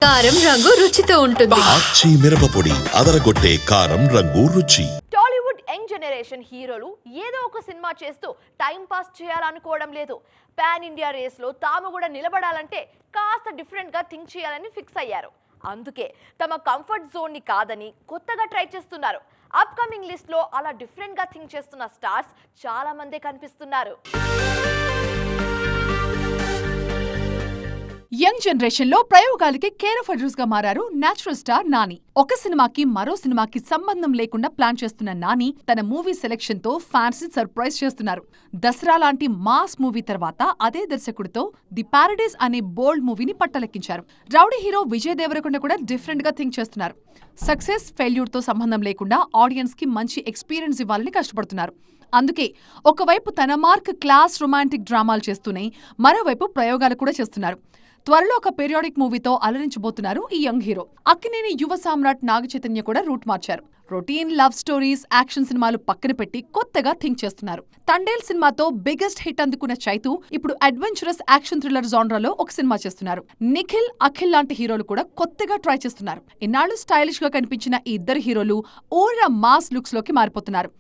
కారం రంగు రుచితో ఉంటుంది. ఆచి మిరపపొడి అదరగొట్టే కారం రంగు రుచి. టాలీవుడ్ యంగ్ జనరేషన్ హీరోలు ఏదో ఒక సినిమా చేస్తూ టైం పాస్ చేయాలనుకోవడం లేదు. పాన్ ఇండియా రేస్ లో తాము కూడా నిలబడాలంటే కాస్త డిఫరెంట్ గా థింక్ చేయాలని ఫిక్స్ అయ్యారు. అందుకే తమ కంఫర్ట్ జోన్ ని కాదని కొత్తగా ట్రై చేస్తున్నారు. అప్కమింగ్ లిస్ట్ లో అలా డిఫరెంట్ గా థింక్ చేస్తున్న స్టార్స్ చాలా మందే కనిపిస్తున్నారు. యంగ్ జనరేషన్ లో ప్రయోగాలకి కేర్ ఆఫ్ అడ్రస్ గా మారారు నేచురల్ స్టార్ నాని. ఒక సినిమాకి మరో సినిమాకి సంబంధం లేకుండా ప్లాన్ చేస్తున్న నాని తన మూవీ సెలెక్షన్ తో ఫ్యాన్స్ ని సర్ప్రైజ్ చేస్తున్నారు. దసరా లాంటి మాస్ మూవీ తర్వాత అదే దర్శకుడితో ది పారడైజ్ అనే బోల్డ్ మూవీని పట్టలెక్కించారు. రౌడీ హీరో విజయ్ దేవరకొండ కూడా డిఫరెంట్ గా థింక్ చేస్తున్నారు. సక్సెస్ ఫెయిల్యూర్ తో సంబంధం లేకుండా ఆడియన్స్ కి మంచి ఎక్స్పీరియన్స్ ఇవ్వాలని కష్టపడుతున్నారు. అందుకే ఒకవైపు తన మార్క్ క్లాస్ రొమాంటిక్ డ్రామాలు చేస్తూనే మరోవైపు ప్రయోగాలు కూడా చేస్తున్నారు. త్వరలో ఒక పీరియాడిక్ మూవీతో అలరించబోతున్నారు ఈ యంగ్ హీరో. అక్కినేని యువ సామ్రాట్ నాగ చైతన్య కూడా రూట్ మార్చారు. రొటీన్ లవ్ స్టోరీస్, యాక్షన్ సినిమాలు పక్కన పెట్టి కొత్తగా థింక్ చేస్తున్నారు. తండేల్ సినిమాతో బిగ్గెస్ట్ హిట్ అందుకున్న చైతు ఇప్పుడు అడ్వెంచరస్ యాక్షన్ థ్రిల్లర్ జానరాలో ఒక సినిమా చేస్తున్నారు. నిఖిల్, అఖిల్ లాంటి హీరోలు కూడా కొత్తగా ట్రై చేస్తున్నారు. ఇన్నాళ్లు స్టైలిష్ గా కనిపించిన ఈ ఇద్దరు హీరోలు ఓరా మాస్ లుక్స్ లోకి మారిపోతున్నారు.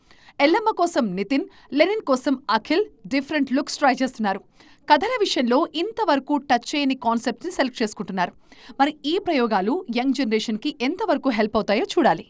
ఎల్లమ్మ కోసం నితిన్, లెనిన్ కోసం అఖిల్ డిఫరెంట్ లుక్స్ ట్రై చేస్తున్నారు. కథల విషయంలో ఇంతవరకు టచ్ చేయని కాన్సెప్ట్ని సెలెక్ట్ చేసుకుంటున్నారు. మరి ఈ ప్రయోగాలు యంగ్ జనరేషన్ కి ఎంతవరకు హెల్ప్ అవుతాయో చూడాలి.